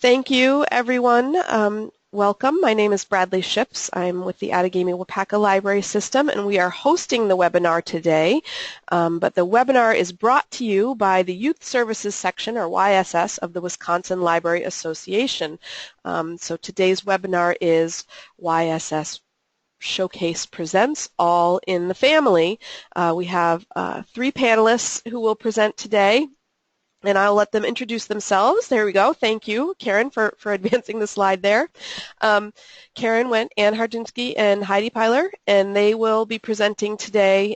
Thank you, everyone. Welcome. My name is Bradley Ships. I'm with the Outagamie-Wapaka Library System, and we are hosting the webinar today. But the webinar is brought to you by the Youth Services Section, or YSS, of the Wisconsin Library Association. So today's webinar is YSS Showcase Presents All in the Family. We have 3 panelists who will present today. And I'll let them introduce themselves. There we go. Thank you, Karen, for advancing the slide there. Karen Wendt, Ann Hardinsky, and Heidi Peiler, and they will be presenting today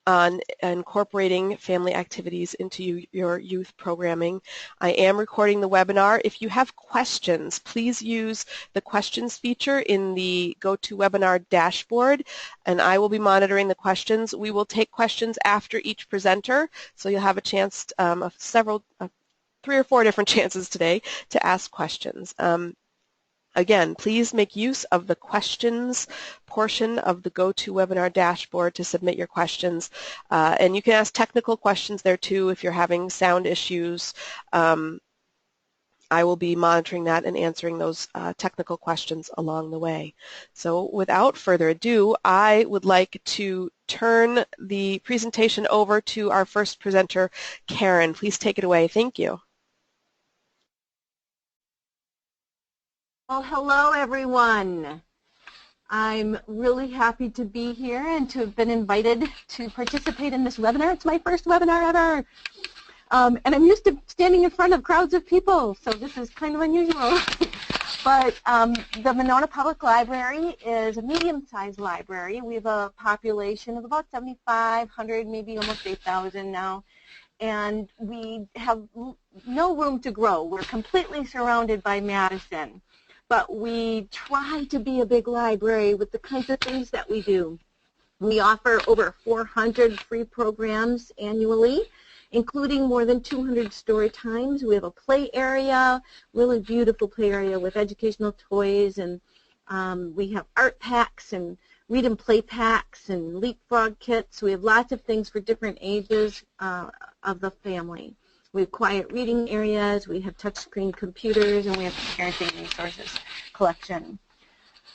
on incorporating family activities into your youth programming. I am recording the webinar. If you have questions, please use the questions feature in the GoToWebinar dashboard, and I will be monitoring the questions. We will take questions after each presenter, so you'll have a chance of 3 or 4 different chances today to ask questions. Again, please make use of the questions portion of the GoToWebinar dashboard to submit your questions. And you can ask technical questions there too if you're having sound issues. I will be monitoring that and answering those technical questions along the way. So without further ado, I would like to turn the presentation over to our first presenter, Karen. Please take it away. Thank you. Well, hello everyone. I'm really happy to be here and to have been invited to participate in this webinar. It's my first webinar ever. And I'm used to standing in front of crowds of people, so this is kind of unusual. But the Monona Public Library is a medium-sized library. We have a population of about 7,500, maybe almost 8,000 now. And we have no room to grow. We're completely surrounded by Madison. But we try to be a big library with the kinds of things that we do. We offer over 400 free programs annually, including more than 200 story times. We have a play area, really beautiful play area with educational toys, and we have art packs and read and play packs and leapfrog kits. We have lots of things for different ages of the family. We have quiet reading areas, we have touchscreen computers, and we have parenting resources collection.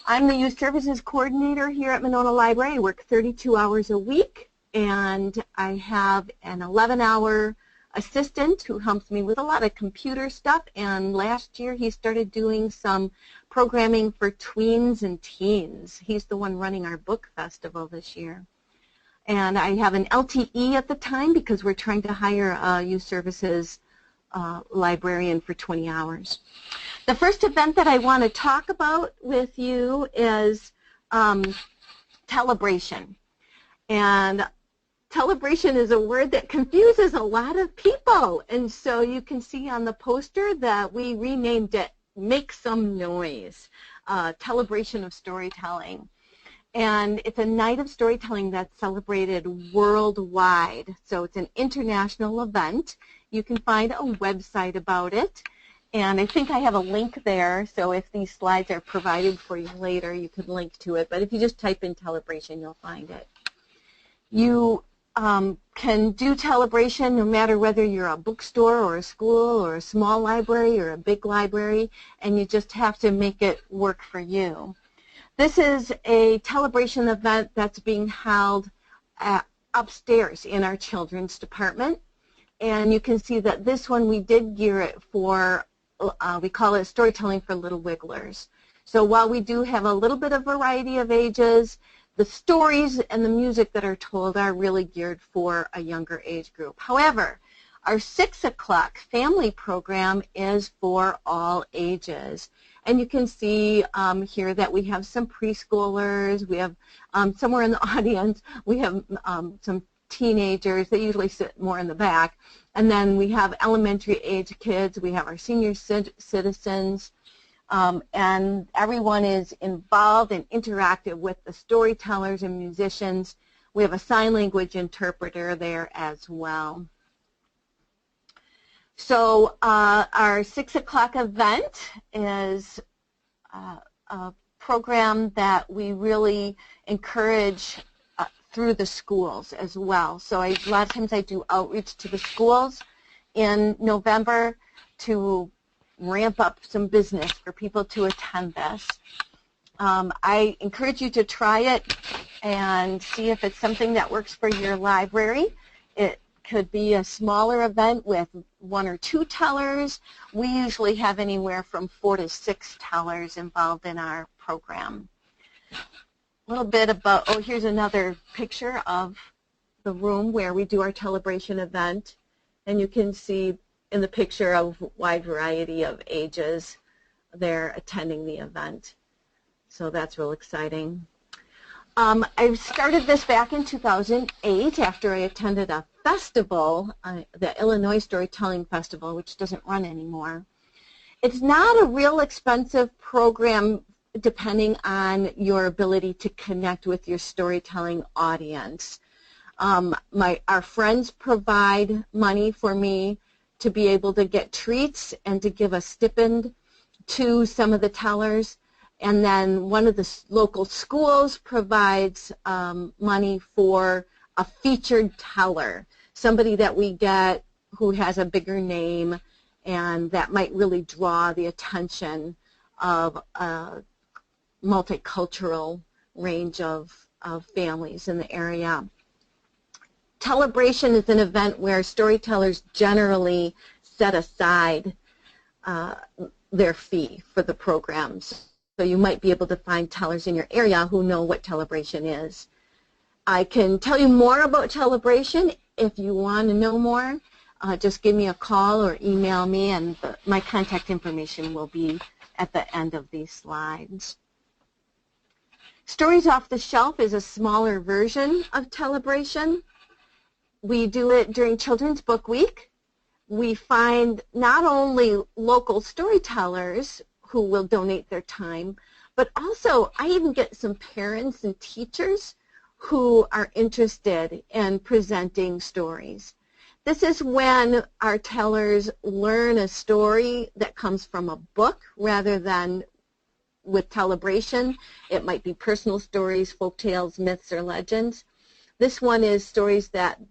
I'm the Youth Services Coordinator here at Monona Library. I work 32 hours a week, and I have an 11-hour assistant who helps me with a lot of computer stuff, and last year he started doing some programming for tweens and teens. He's the one running our book festival this year. And I have an LTE at the time because we're trying to hire a youth services librarian for 20 hours. The first event that I want to talk about with you is Telebration. And Telebration is a word that confuses a lot of people. And so you can see on the poster that we renamed it Make Some Noise, Telebration of Storytelling. And it's a night of storytelling that's celebrated worldwide. So it's an international event. You can find a website about it. And I think I have a link there, so if these slides are provided for you later, you can link to it. But if you just type in Telebration, you'll find it. You can do Telebration no matter whether you're a bookstore or a school or a small library or a big library, and you just have to make it work for you. This is a Telebration event that's being held upstairs in our children's department. And you can see that this one we did gear it for, we call it Storytelling for Little Wigglers. So while we do have a little bit of variety of ages, the stories and the music that are told are really geared for a younger age group. However, our 6 o'clock family program is for all ages. And you can see here that we have some preschoolers, we have somewhere in the audience, we have some teenagers, they usually sit more in the back, and then we have elementary age kids, we have our senior citizens, and everyone is involved and interactive with the storytellers and musicians. We have a sign language interpreter there as well. So our 6 o'clock event is a program that we really encourage through the schools as well. So a lot of times I do outreach to the schools in November to ramp up some business for people to attend this. I encourage you to try it and see if it's something that works for your library. It could be a smaller event with 1 or 2 tellers. We usually have anywhere from 4 to 6 tellers involved in our program. A little bit about, oh, here's another picture of the room where we do our Telebration event. And you can see in the picture a wide variety of ages there attending the event. So that's real exciting. I started this back in 2008 after I attended a festival, the Illinois Storytelling Festival, which doesn't run anymore. It's not a real expensive program depending on your ability to connect with your storytelling audience. Our friends provide money for me to be able to get treats and to give a stipend to some of the tellers. And then one of the local schools provides money for a featured teller, somebody that we get who has a bigger name and that might really draw the attention of a multicultural range of families in the area. Telebration is an event where storytellers generally set aside their fee for the programs. So you might be able to find tellers in your area who know what Telebration is. I can tell you more about Telebration. If you want to know more, just give me a call or email me, and my contact information will be at the end of these slides. Stories Off the Shelf is a smaller version of Telebration. We do it during Children's Book Week. We find not only local storytellers who will donate their time, but also I even get some parents and teachers who are interested in presenting stories. This is when our tellers learn a story that comes from a book rather than with Telebration. It might be personal stories, folk tales, myths, or legends. This one is stories that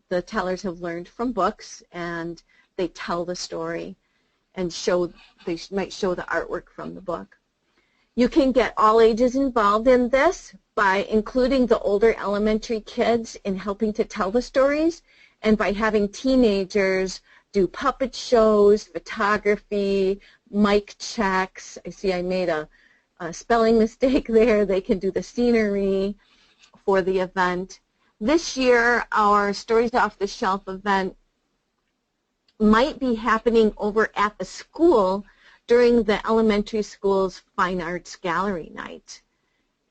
the tellers have learned from books, and they tell the story and they might show the artwork from the book. You can get all ages involved in this by including the older elementary kids in helping to tell the stories, and by having teenagers do puppet shows, photography, mic checks. I see I made a spelling mistake there. They can do the scenery for the event. This year, our Stories Off the Shelf event might be happening over at the school during the elementary school's Fine Arts Gallery night.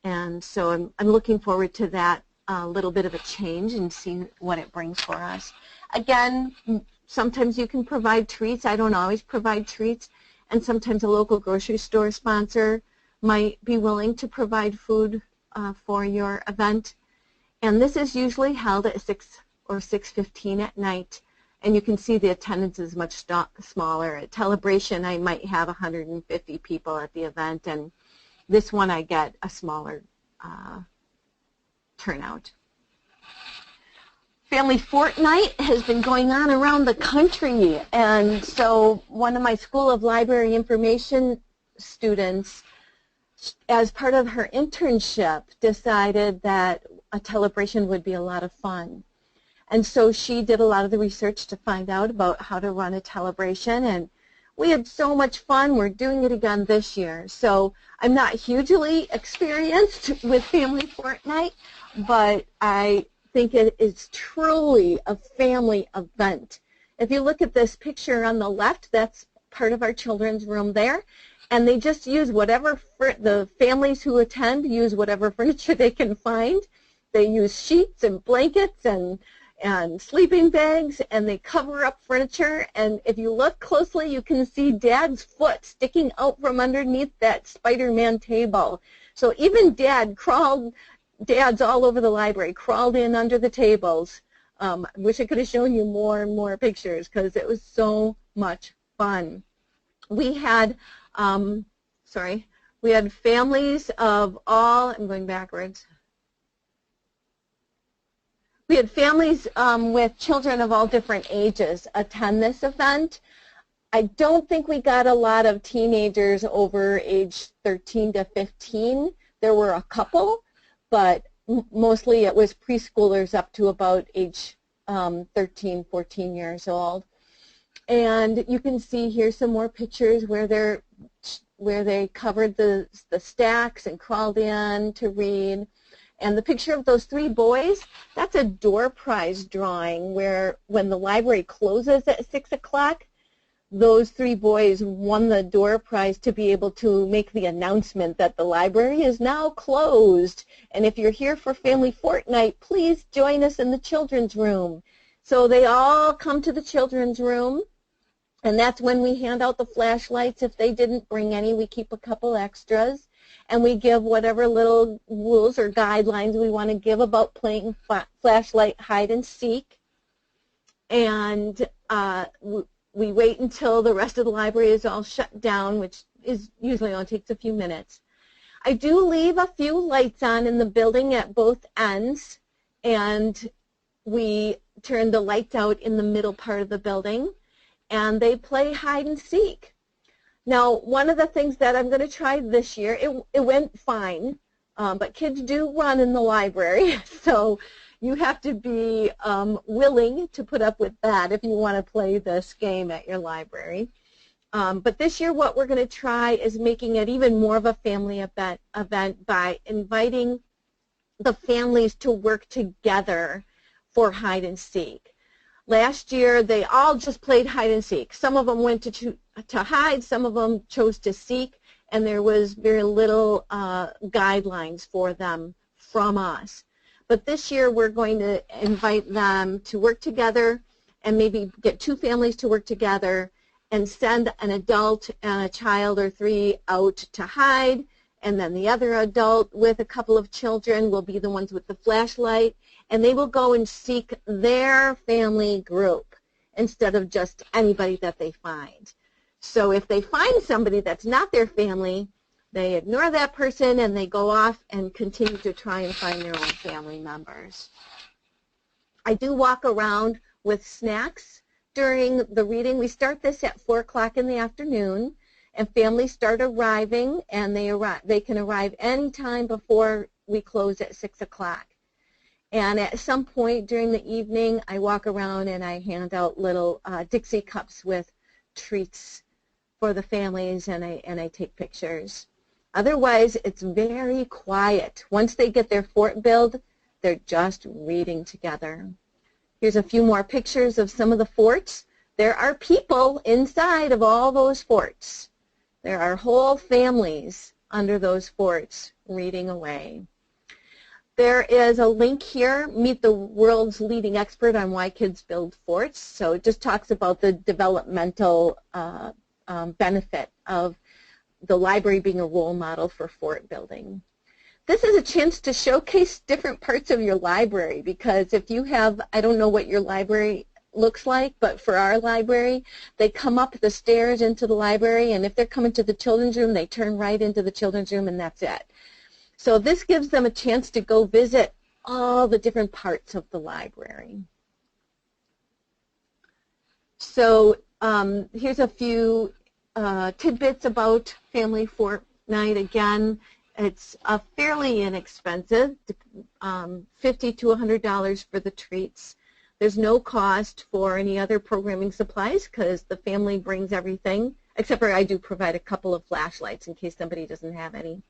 And so I'm looking forward to that little bit of a change and see what it brings for us. Again, sometimes you can provide treats. I don't always provide treats. And sometimes a local grocery store sponsor might be willing to provide food for your event. And this is usually held at 6 or 6:15 at night. And you can see the attendance is much smaller. At Telebration, I might have 150 people at the event, and this one I get a smaller turnout. Family Fortnight has been going on around the country, and so one of my School of Library Information students, as part of her internship, decided that a Telebration would be a lot of fun. And so she did a lot of the research to find out about how to run a Telebration, and we had so much fun. We're doing it again this year. So I'm not hugely experienced with Family Fortnight, but I think it is truly a family event. If you look at this picture on the left, that's part of our children's room there, and they just use whatever, the families who attend use whatever furniture they can find. They use sheets and blankets and sleeping bags, and they cover up furniture. And if you look closely, you can see Dad's foot sticking out from underneath that Spider-Man table. So even Dad's all over the library, crawled in under the tables. I wish I could have shown you more and more pictures because it was so much fun. We had, we had families of all, I'm going backwards. We had families with children of all different ages attend this event. I don't think we got a lot of teenagers over age 13 to 15. There were a couple, but mostly it was preschoolers up to about age 13, 14 years old. And you can see here some more pictures where they covered the stacks and crawled in to read. And the picture of those 3 boys, that's a door prize drawing where when the library closes at 6 o'clock, those 3 boys won the door prize to be able to make the announcement that the library is now closed. And if you're here for Family Fortnight, please join us in the children's room. So they all come to the children's room, and that's when we hand out the flashlights. If they didn't bring any, we keep a couple extras, and we give whatever little rules or guidelines we want to give about playing flashlight hide and seek. And we wait until the rest of the library is all shut down, which is usually only takes a few minutes. I do leave a few lights on in the building at both ends, and we turn the lights out in the middle part of the building, and they play hide and seek. Now, one of the things that I'm going to try this year, it went fine, but kids do run in the library, so you have to be willing to put up with that if you want to play this game at your library. But this year what we're going to try is making it even more of a family event by inviting the families to work together for hide and seek. Last year they all just played hide and seek. Some of them went to hide, some of them chose to seek, and there was very little guidelines for them from us. But this year we're going to invite them to work together and maybe get 2 families to work together and send an adult and a child or 3 out to hide, and then the other adult with a couple of children will be the ones with the flashlight, and they will go and seek their family group instead of just anybody that they find. So if they find somebody that's not their family, they ignore that person and they go off and continue to try and find their own family members. I do walk around with snacks during the reading. We start this at 4 o'clock in the afternoon, and families start arriving, and they can arrive any time before we close at 6 o'clock. And at some point during the evening, I walk around and I hand out little Dixie cups with treats for the families, and I take pictures. Otherwise, it's very quiet. Once they get their fort built, they're just reading together. Here's a few more pictures of some of the forts. There are people inside of all those forts. There are whole families under those forts reading away. There is a link here, Meet the World's Leading Expert on Why Kids Build Forts. So it just talks about the developmental benefit of the library being a role model for fort building. This is a chance to showcase different parts of your library, because if you have, I don't know what your library looks like, but for our library, they come up the stairs into the library, and if they're coming to the children's room, they turn right into the children's room, and that's it. So this gives them a chance to go visit all the different parts of the library. So here's a few tidbits about Family Fortnight. Again, it's fairly inexpensive, $50 to $100 for the treats. There's no cost for any other programming supplies because the family brings everything, except for I do provide a couple of flashlights in case somebody doesn't have any.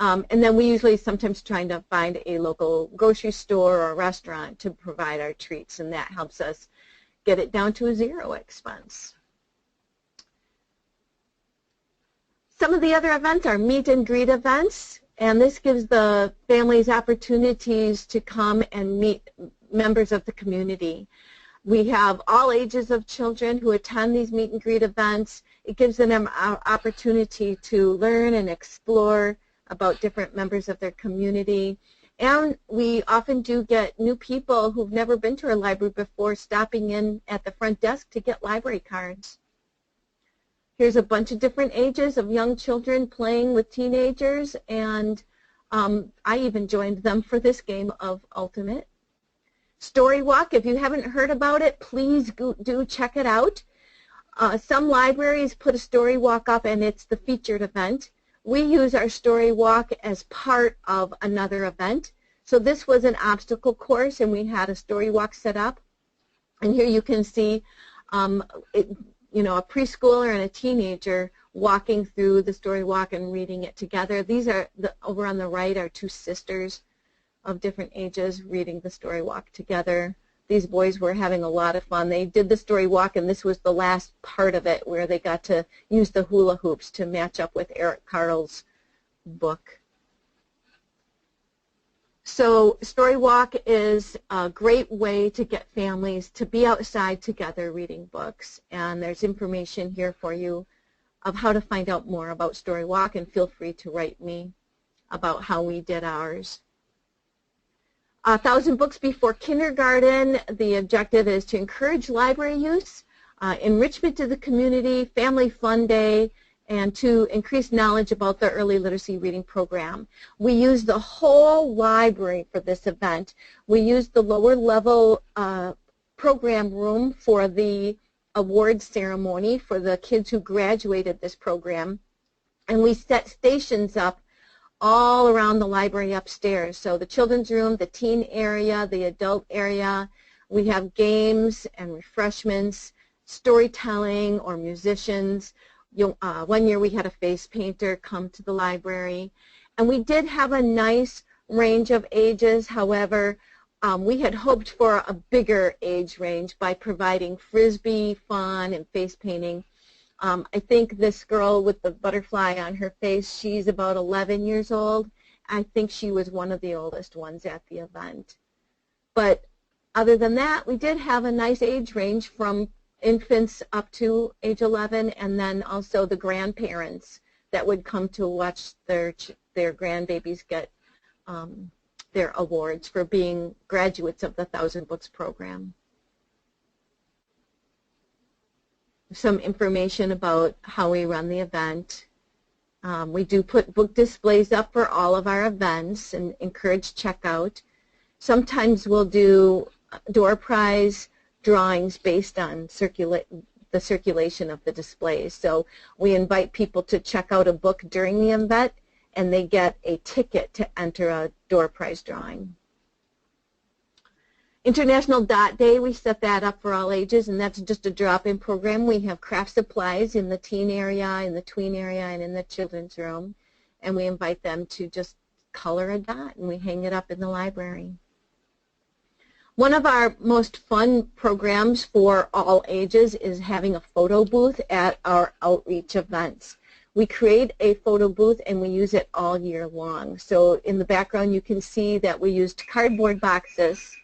And then we usually sometimes trying to find a local grocery store or restaurant to provide our treats, and that helps us get it down to a 0 expense. Some of the other events are meet and greet events, and this gives the families opportunities to come and meet members of the community. We have all ages of children who attend these meet and greet events. It gives them an opportunity to learn and explore about different members of their community. And we often do get new people who've never been to our library before stopping in at the front desk to get library cards. Here's a bunch of different ages of young children playing with teenagers, and I even joined them for this game of Ultimate. Story Walk, if you haven't heard about it, please do check it out. Some libraries put a story walk up and it's the featured event. We use our story walk as part of another event. So this was an obstacle course and we had a story walk set up. And here you can see a preschooler and a teenager walking through the story walk and reading it together. These are, over on the right are two sisters of different ages reading the story walk together. These boys were having a lot of fun. They did the story walk, and this was the last part of it where they got to use the hula hoops to match up with Eric Carle's book. So story walk is a great way to get families to be outside together reading books, and there's information here for you of how to find out more about story walk, and feel free to write me about how we did ours. 1,000 Books Before Kindergarten, the objective is to encourage library use, enrichment to the community, family fun day, and to increase knowledge about the early literacy reading program. We used the whole library for this event. We used the lower level program room for the award ceremony for the kids who graduated this program, and we set stations up all around the library upstairs. So the children's room, the teen area, the adult area. We have games and refreshments, storytelling or musicians. One year we had a face painter come to the library. And we did have a nice range of ages. However, we had hoped for a bigger age range by providing Frisbee fun and face painting. I think this girl with the butterfly on her face, she's about 11 years old. I think she was one of the oldest ones at the event. But other than that, we did have a nice age range from infants up to age 11, and then also the grandparents that would come to watch their grandbabies get their awards for being graduates of the 1,000 Books program. Some information about how we run the event. We do put book displays up for all of our events and encourage checkout. Sometimes we'll do door prize drawings based on the circulation of the displays. So we invite people to check out a book during the event, and they get a ticket to enter a door prize drawing. International Dot Day, we set that up for all ages, and that's just a drop-in program. We have craft supplies in the teen area, in the tween area, and in the children's room, and we invite them to just color a dot, and we hang it up in the library. One of our most fun programs for all ages is having a photo booth at our outreach events. We create a photo booth and we use it all year long. So in the background you can see that we used cardboard boxes.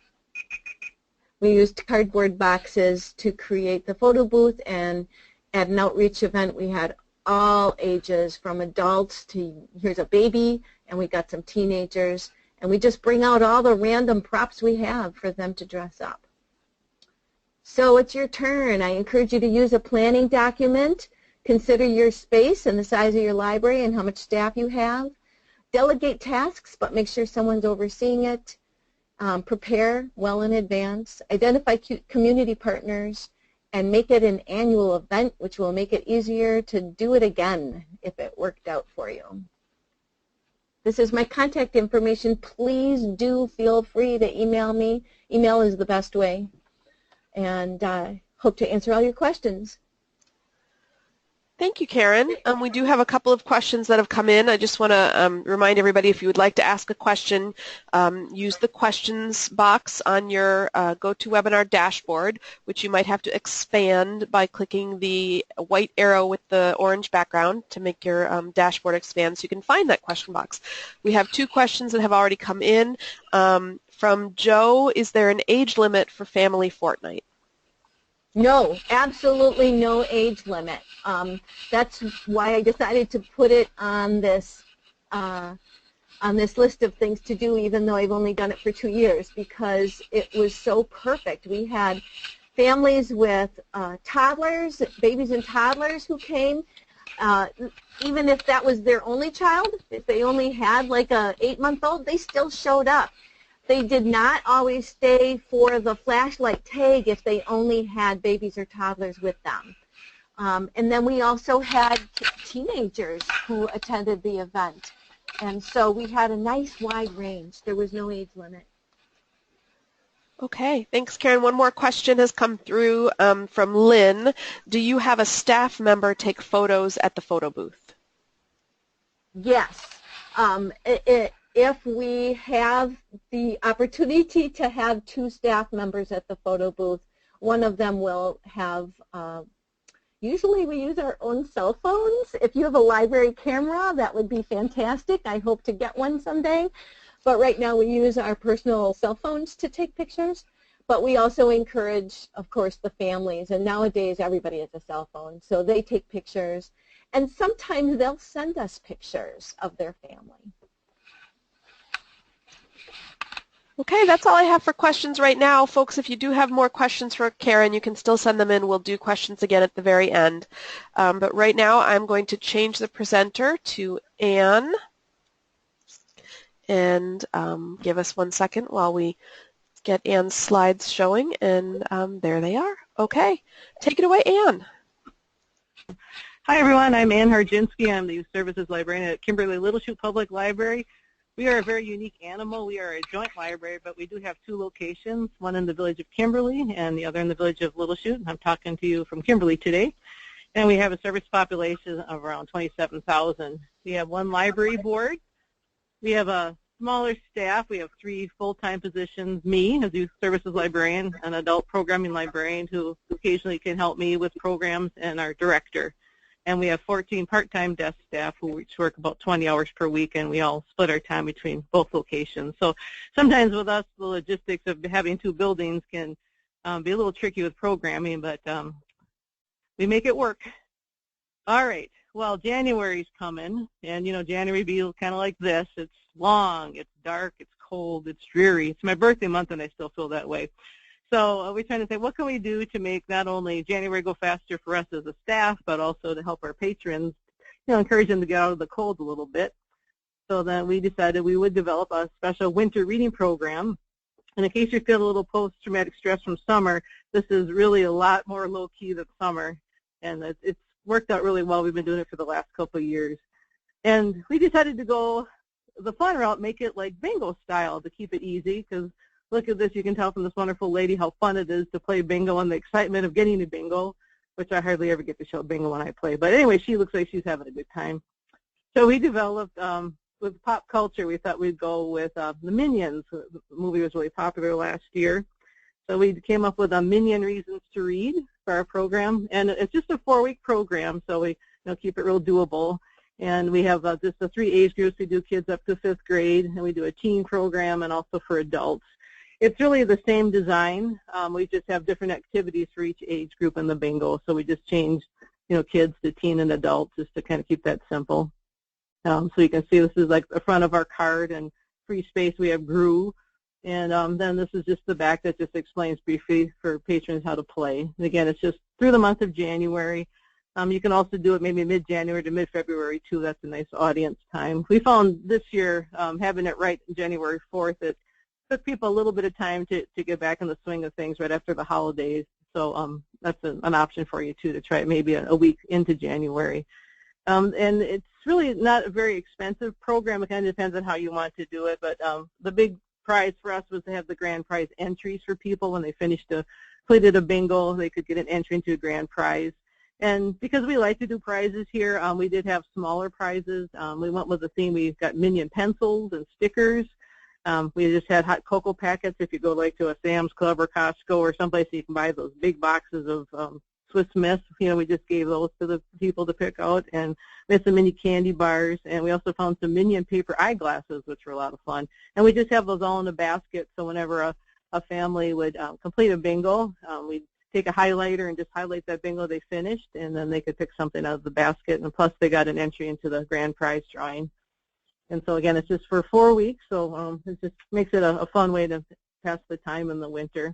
We used cardboard boxes to create the photo booth, and at an outreach event we had all ages from adults to, here's a baby, and we got some teenagers, and we just bring out all the random props we have for them to dress up. So it's your turn. I encourage you to use a planning document. Consider your space and the size of your library and how much staff you have. Delegate tasks, but make sure someone's overseeing it. Prepare well in advance. Identify community partners and make it an annual event, which will make it easier to do it again if it worked out for you. This is my contact information. Please do feel free to email me. Email is the best way. And I hope to answer all your questions. Thank you, Karen. We do have a couple of questions that have come in. I just want to remind everybody, if you would like to ask a question, use the questions box on your GoToWebinar dashboard, which you might have to expand by clicking the white arrow with the orange background to make your dashboard expand so you can find that question box. We have two questions that have already come in. From Joe, is there an age limit for Family Fortnight? No, absolutely no age limit. That's why I decided to put it on this list of things to do, even though I've only done it for 2 years, because it was so perfect. We had families with toddlers, babies and toddlers who came. Even if that was their only child, if they only had like a 8-month-old, they still showed up. They did not always stay for the flashlight tag if they only had babies or toddlers with them. And then we also had teenagers who attended the event. And so we had a nice wide range. There was no age limit. Okay, thanks, Karen. One more question has come through from Lynn. Do you have a staff member take photos at the photo booth? Yes. If we have the opportunity to have 2 staff members at the photo booth, one of them will have, usually we use our own cell phones. If you have a library camera, that would be fantastic. I hope to get one someday. But right now we use our personal cell phones to take pictures. But we also encourage, of course, the families. And nowadays everybody has a cell phone, so they take pictures. And sometimes they'll send us pictures of their family. Okay, that's all I have for questions right now. Folks, if you do have more questions for Karen, you can still send them in. We'll do questions again at the very end. But right now, I'm going to change the presenter to Anne. And give us 1 second while we get Anne's slides showing. And there they are. Okay, take it away, Anne. Hi, everyone. I'm Ann Harjinsky. I'm the Youth Services Librarian at Kimberly Little Chute Public Library. We are a very unique animal. We are a joint library, but we do have 2 locations, one in the village of Kimberly and the other in the village of Little Chute. I'm talking to you from Kimberly today. And we have a service population of around 27,000. We have 1 library board. We have a smaller staff. We have 3 full-time positions, me as Youth Services Librarian, an adult programming librarian who occasionally can help me with programs, and our director. And we have 14 part-time desk staff who each work about 20 hours per week, and we all split our time between both locations. So sometimes with us, the logistics of having 2 buildings can be a little tricky with programming, but we make it work. All right. Well, January's coming, and, you know, January be kind of like this. It's long, it's dark, it's cold, it's dreary. It's my birthday month, and I still feel that way. So we're trying to say, what can we do to make not only January go faster for us as a staff, but also to help our patrons, you know, encourage them to get out of the cold a little bit. So then we decided we would develop a special winter reading program. And in case you feel a little post-traumatic stress from summer, this is really a lot more low-key than summer. And it's worked out really well. We've been doing it for the last couple of years. And we decided to go the fun route, make it like bingo style to keep it easy, because look at this, you can tell from this wonderful lady how fun it is to play bingo and the excitement of getting to bingo, which I hardly ever get to show bingo when I play. But anyway, she looks like she's having a good time. So we developed, with pop culture, we thought we'd go with the Minions. The movie was really popular last year. So we came up with a Minion Reasons to Read for our program. And it's just a 4-week program, so we keep it real doable. And we have just the 3 age groups. We do kids up to 5th grade, and we do a teen program and also for adults. It's really the same design. We just have different activities for each age group in the bingo. So we just changed, kids to teen and adult just to kind of keep that simple. So you can see this is like the front of our card, and free space we have grew. And then this is just the back that just explains briefly for patrons how to play. And again, it's just through the month of January. You can also do it maybe mid-January to mid-February too. That's a nice audience time. We found this year having it right January 4th, it took people a little bit of time to get back in the swing of things right after the holidays. So that's an option for you too, to try it maybe a week into January. And it's really not a very expensive program. It kind of depends on how you want to do it. But the big prize for us was to have the grand prize entries for people when they completed a bingo. They could get an entry into a grand prize. And because we like to do prizes here, we did have smaller prizes. We went with the theme. We've got Minion pencils and stickers. We just had hot cocoa packets. If you go like to a Sam's Club or Costco or someplace, you can buy those big boxes of Swiss Miss. We just gave those to the people to pick out. And we had some mini candy bars. And we also found some Minion paper eyeglasses, which were a lot of fun. And we just have those all in a basket. So whenever a family would complete a bingo, we'd take a highlighter and just highlight that bingo they finished, and then they could pick something out of the basket. And plus, they got an entry into the grand prize drawing. And so, again, it's just for 4 weeks, so it just makes it a fun way to pass the time in the winter.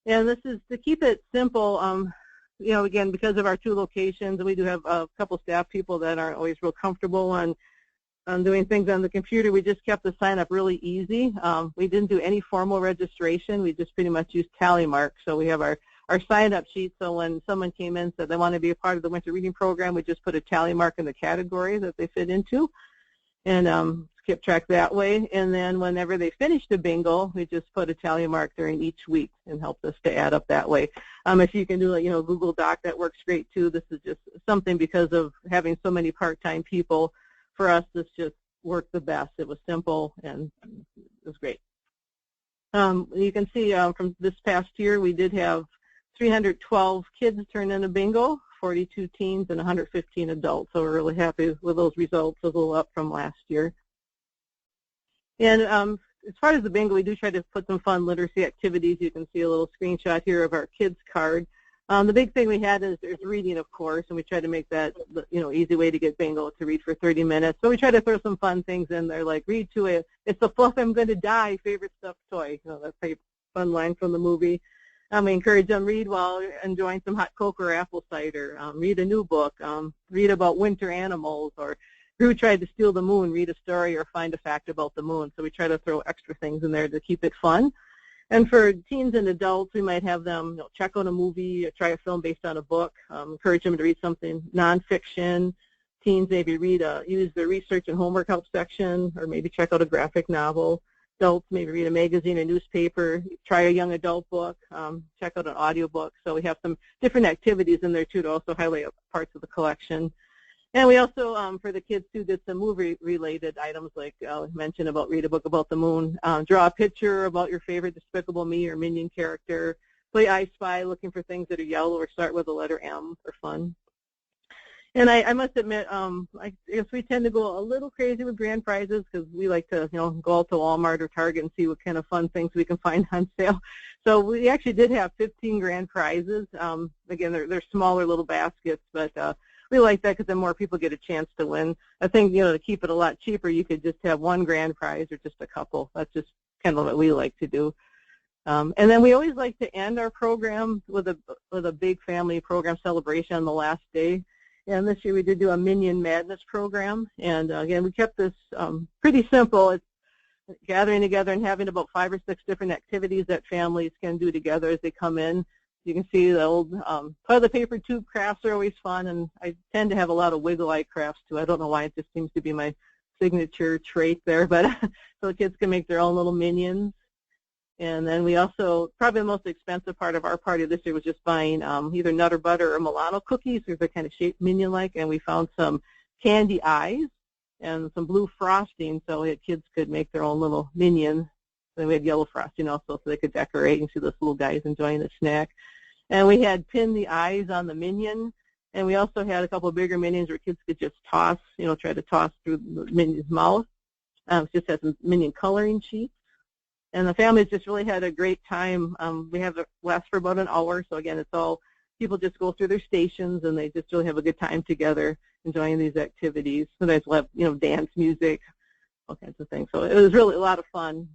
And this is to keep it simple, again, because of our 2 locations, and we do have a couple staff people that aren't always real comfortable on doing things on the computer. We just kept the sign-up really easy. We didn't do any formal registration. We just pretty much used tally marks. So we have our our sign-up sheet, so when someone came in and said they want to be a part of the winter reading program, we just put a tally mark in the category that they fit into, and kept track that way. And then whenever they finished a bingo, we just put a tally mark during each week and helped us to add up that way. If you can do like, Google Doc, that works great too. This is just something because of having so many part-time people. For us, this just worked the best. It was simple and it was great. You can see from this past year, we did have 312 kids turn in a bingo, 42 teens, and 115 adults. So we're really happy with those results, a little up from last year. And as far as the bingo, we do try to put some fun literacy activities. You can see a little screenshot here of our kids card. The big thing we had is reading, of course, and we try to make that easy way to get bingo to read for 30 minutes. So we try to throw some fun things in there, like read to it's the fluff I'm going to die favorite stuffed toy. That's a fun line from the movie. We encourage them read while enjoying some hot Coke or apple cider. Read a new book. Read about winter animals, or Who Tried to Steal the Moon? Read a story or find a fact about the moon. So we try to throw extra things in there to keep it fun. And for teens and adults, we might have them check out a movie or try a film based on a book. Encourage them to read something nonfiction. Teens maybe use the research and homework help section, or maybe check out a graphic novel. Adults maybe read a magazine or newspaper, try a young adult book, check out an audiobook. So we have some different activities in there too to also highlight parts of the collection. And we also, for the kids too, did some movie-related items like mentioned about read a book about the moon, draw a picture about your favorite Despicable Me or Minion character, play I Spy looking for things that are yellow or start with the letter M for fun. And I must admit, I guess we tend to go a little crazy with grand prizes because we like to, go out to Walmart or Target and see what kind of fun things we can find on sale. So we actually did have 15 grand prizes. Again, they're smaller little baskets, but we like that because then more people get a chance to win. I think, to keep it a lot cheaper, you could just have one grand prize or just a couple. That's just kind of what we like to do. And then we always like to end our program with a big family program celebration on the last day. And this year we did do a Minion Madness program. And again, we kept this pretty simple. It's gathering together and having about 5 or 6 different activities that families can do together as they come in. You can see the old toilet paper tube crafts are always fun, and I tend to have a lot of wiggle eye crafts too. I don't know why, it just seems to be my signature trait there, but so the kids can make their own little minions. And then we also, probably the most expensive part of our party this year was just buying either Nutter Butter or Milano cookies, because they're kind of shaped minion-like, and we found some candy eyes and some blue frosting so that kids could make their own little minions. Then we had yellow frosting also so they could decorate and see those little guys enjoying the snack. And we had pin the eyes on the minion, and we also had a couple of bigger minions where kids could just toss, try to toss through the minion's mouth. Just had some minion coloring sheets. And the families just really had a great time. We have it last for about an hour, so again, it's all people just go through their stations and they just really have a good time together enjoying these activities. Sometimes we'll have, dance music, all kinds of things. So it was really a lot of fun.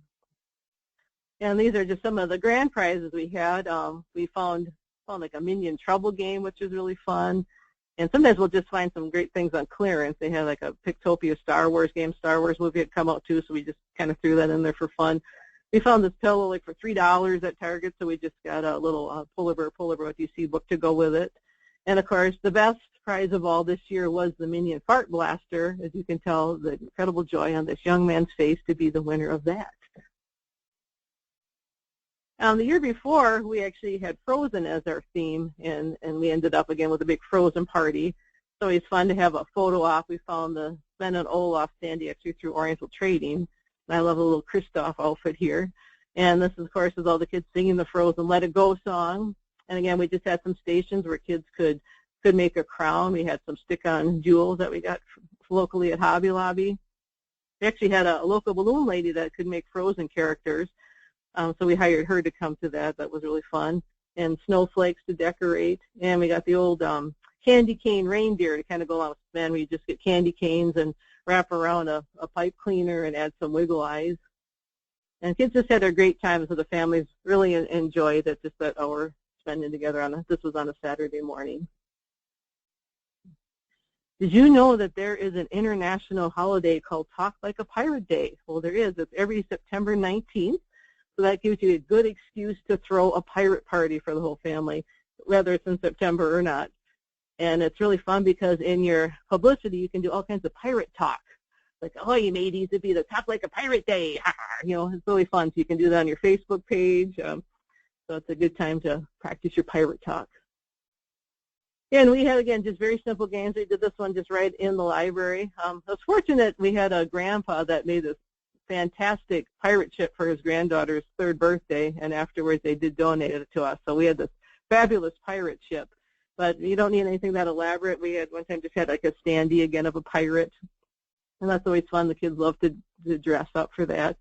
And these are just some of the grand prizes we had. We found like a Minion Trouble game, which was really fun. And sometimes we'll just find some great things on clearance. They had like a Pictopia Star Wars game, Star Wars movie had come out too, so we just kind of threw that in there for fun. We found this pillow like for $3 at Target, so we just got a little Polar Bear What Do You See book to go with it. And of course, the best prize of all this year was the Minion Fart Blaster. As you can tell, the incredible joy on this young man's face to be the winner of that. The year before, we actually had Frozen as our theme, and we ended up again with a big Frozen party. So it's fun to have a photo op. We found the Sven and Olaf Sandy actually through Oriental Trading. And I love a little Kristoff outfit here. And this, of course, is all the kids singing the Frozen Let It Go song. And again, we just had some stations where kids could make a crown. We had some stick-on jewels that we got locally at Hobby Lobby. We actually had a local balloon lady that could make Frozen characters. So we hired her to come to that. That was really fun. And snowflakes to decorate. And we got the old candy cane reindeer to kind of go along with Sven, where you just get candy canes and wrap around a pipe cleaner and add some wiggle eyes. And kids just had a great time, so the families really enjoyed it, just that hour spending together. This was on a Saturday morning. Did you know that there is an international holiday called Talk Like a Pirate Day? Well, there is. It's every September 19th. So that gives you a good excuse to throw a pirate party for the whole family, whether it's in September or not. And it's really fun because in your publicity, you can do all kinds of pirate talk. Like, oh, you mateys, it'd be the top like a pirate day. You know, it's really fun. So you can do that on your Facebook page. So it's a good time to practice your pirate talk. And we had, again, just very simple games. We did this one just right in the library. I was fortunate we had a grandpa that made this fantastic pirate ship for his granddaughter's 3rd birthday, and afterwards they did donate it to us. So we had this fabulous pirate ship. But you don't need anything that elaborate. We had one time just had like a standee, again, of a pirate. And that's always fun. The kids love to dress up for that.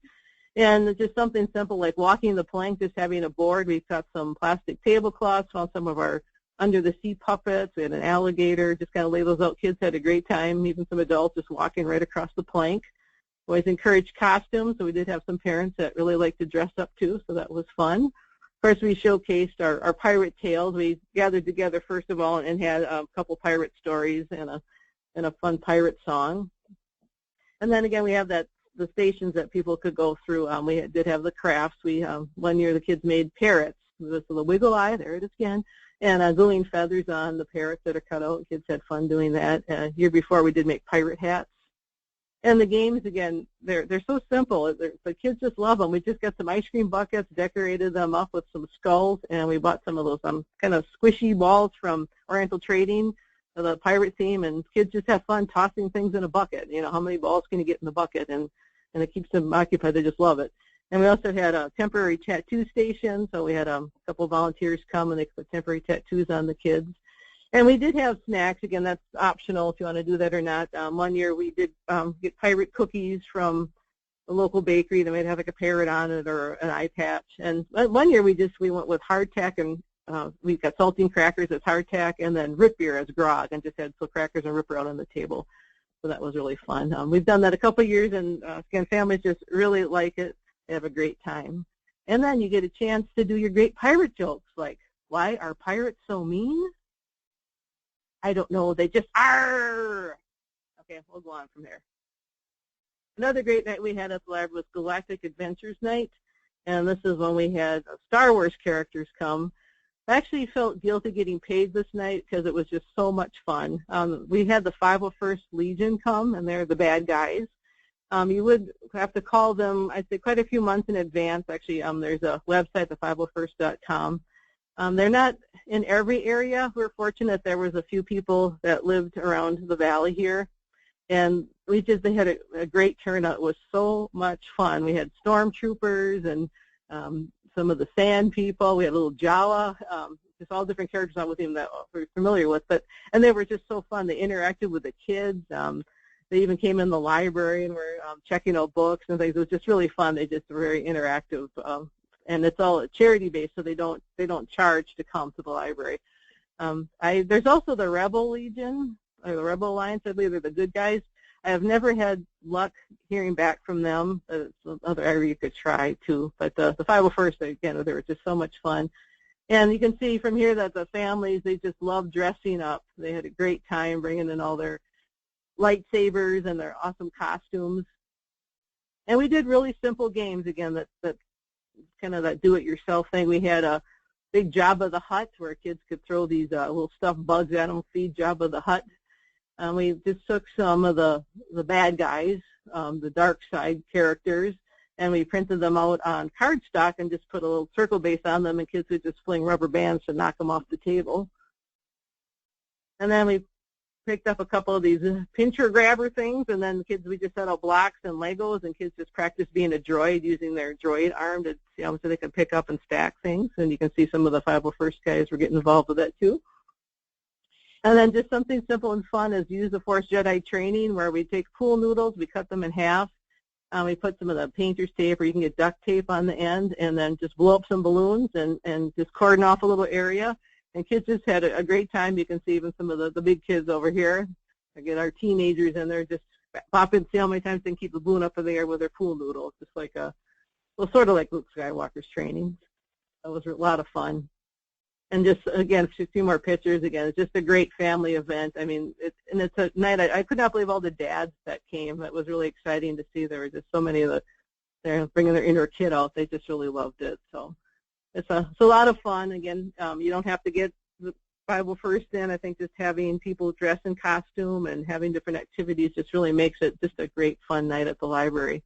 And it's just something simple like walking the plank, just having a board. We've got some plastic tablecloths, found some of our under-the-sea puppets. We had an alligator, just kind of lay those out. Kids had a great time, even some adults just walking right across the plank. Always encourage costumes, so we did have some parents that really like to dress up too, so that was fun. Of course, we showcased our pirate tales. We gathered together, first of all, and had a couple pirate stories and a fun pirate song. And then again, we have the stations that people could go through. We did have the crafts. One year the kids made parrots. This is the wiggle eye, there it is again, and gluing feathers on the parrots that are cut out. Kids had fun doing that. Year before we did make pirate hats. And the games, again, they're so simple. The kids just love them. We just got some ice cream buckets, decorated them up with some skulls, and we bought some of those kind of squishy balls from Oriental Trading, the pirate theme, and kids just have fun tossing things in a bucket. You know, how many balls can you get in the bucket? And it keeps them occupied. They just love it. And we also had a temporary tattoo station, so we had a couple of volunteers come, and they put temporary tattoos on the kids. And we did have snacks. Again, that's optional if you want to do that or not. One year we did get pirate cookies from a local bakery that might have like a parrot on it or an eye patch. And one year we went with hardtack, and we got saltine crackers as hardtack, and then root beer as grog, and just had crackers and root beer out on the table. So that was really fun. We've done that a couple of years, and again, families just really like it. They have a great time. And then you get a chance to do your great pirate jokes, like, why are pirates so mean? I don't know, they just are. Okay, we'll go on from there. Another great night we had at the library was Galactic Adventures Night, and this is when we had Star Wars characters come. I actually felt guilty getting paid this night because it was just so much fun. We had the 501st Legion come, and they're the bad guys. You would have to call them, I'd say, quite a few months in advance. Actually, there's a website, the501st.com. They're not in every area. We're fortunate there was a few people that lived around the valley here, and they had a great turnout. It was so much fun. We had stormtroopers and some of the sand people. We had a little Jawa, just all different characters I wasn't even that we're familiar with, and they were just so fun. They interacted with the kids. They even came in the library and were checking out books and things. It was just really fun. They just were very interactive. And it's all charity-based, so they don't charge to come to the library. There's also the Rebel Legion, or the Rebel Alliance. I believe they're the good guys. I have never had luck hearing back from them. It's another area you could try, too. But the 501st, again, they were just so much fun. And you can see from here that the families, they just love dressing up. They had a great time bringing in all their lightsabers and their awesome costumes. And we did really simple games, again, that kind of that do-it-yourself thing. We had a big Jabba the Hutt where kids could throw these little stuffed bugs at them, feed Jabba the Hutt. We just took some of the bad guys, the dark side characters, and we printed them out on cardstock and just put a little circle base on them, and kids would just fling rubber bands to knock them off the table. And then we picked up a couple of these pincher grabber things, and then the kids, we just set out blocks and Legos, and kids just practiced being a droid using their droid arm to so they could pick up and stack things. And you can see some of the 501st guys were getting involved with that too. And then just something simple and fun is use the Force Jedi training, where we take pool noodles, we cut them in half, we put some of the painter's tape, or you can get duct tape on the end, and then just blow up some balloons and just cordon off a little area. And kids just had a great time. You can see even some of the big kids over here. Again, our teenagers, and they're just pop in, see how many times they can keep the balloon up in the air with their pool noodle. It's just like sort of like Luke Skywalker's training. That was a lot of fun. And just, again, a few more pictures. Again, it's just a great family event. I mean, it's a night. I could not believe all the dads that came. It was really exciting to see. There were just so many of the they're bringing their inner kid out. They just really loved it. So it's a lot of fun. Again, you don't have to get the Bible first in. I think just having people dress in costume and having different activities just really makes it just a great fun night at the library.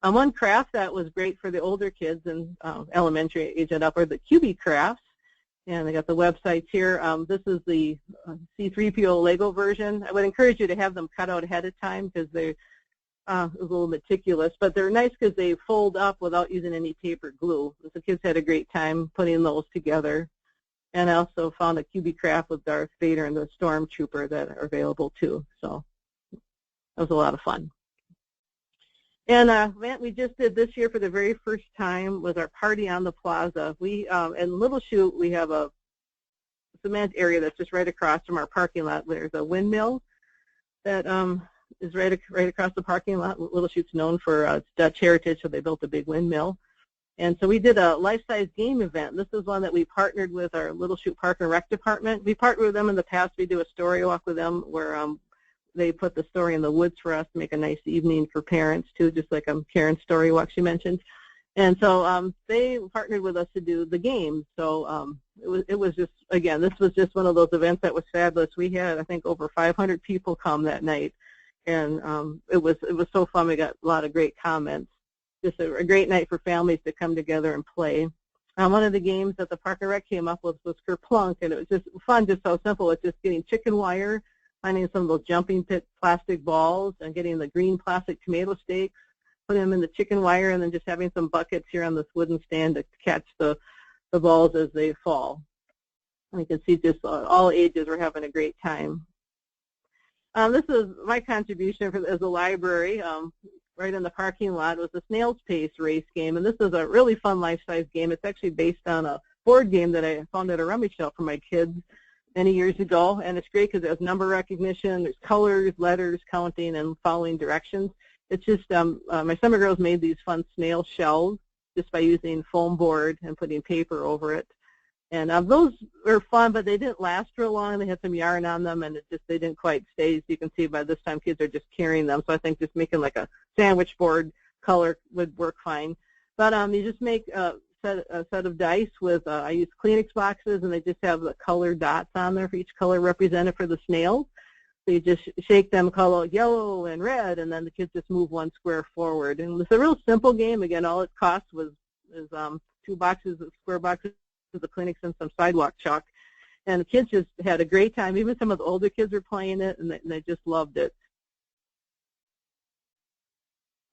One craft that was great for the older kids and elementary age and up are the QB crafts. And I got the websites here. This is the C3PO Lego version. I would encourage you to have them cut out ahead of time because they're a little meticulous, but they're nice because they fold up without using any tape or glue. The kids had a great time putting those together. And I also found a QB craft with Darth Vader and the Stormtrooper that are available too. So that was a lot of fun. And event we just did this year for the very first time was our Party on the Plaza. We in Little Chute, we have a cement area that's just right across from our parking lot. There's a windmill that is right across the parking lot. Little Chute's known for its Dutch heritage, so they built a big windmill. And so we did a life-size game event. This is one that we partnered with our Little Chute Park and Rec department. We partnered with them in the past. We do a story walk with them where they put the story in the woods for us to make a nice evening for parents too, just like Karen's story walk she mentioned. And so they partnered with us to do the game. So it was just, again, this was just one of those events that was fabulous. We had, I think, over 500 people come that night, and it was so fun. We got a lot of great comments. Just a great night for families to come together and play. One of the games that the Park and Rec came up with was Kerplunk, and it was just fun, just so simple. It's just getting chicken wire, finding some of those jumping pit plastic balls, and getting the green plastic tomato stakes, putting them in the chicken wire, and then just having some buckets here on this wooden stand to catch the balls as they fall. And you can see just all ages were having a great time. This is my contribution as a library. Right in the parking lot was the Snail's Pace race game, and this is a really fun life-size game. It's actually based on a board game that I found at a rummage sale for my kids many years ago, and it's great because it has number recognition, there's colors, letters, counting, and following directions. It's just, my summer girls made these fun snail shells just by using foam board and putting paper over it. And those were fun, but they didn't last real long. They had some yarn on them, and they didn't quite stay. As you can see, by this time, kids are just carrying them. So I think just making like a sandwich board color would work fine. But you just make a set of dice with, I use Kleenex boxes, and they just have the color dots on there for each color represented for the snails. So you just shake them, color yellow and red, and then the kids just move one square forward. And it's a real simple game. Again, all it cost is 2 boxes of square boxes of the Kleenex and some sidewalk chalk. And the kids just had a great time. Even some of the older kids were playing it, and they just loved it.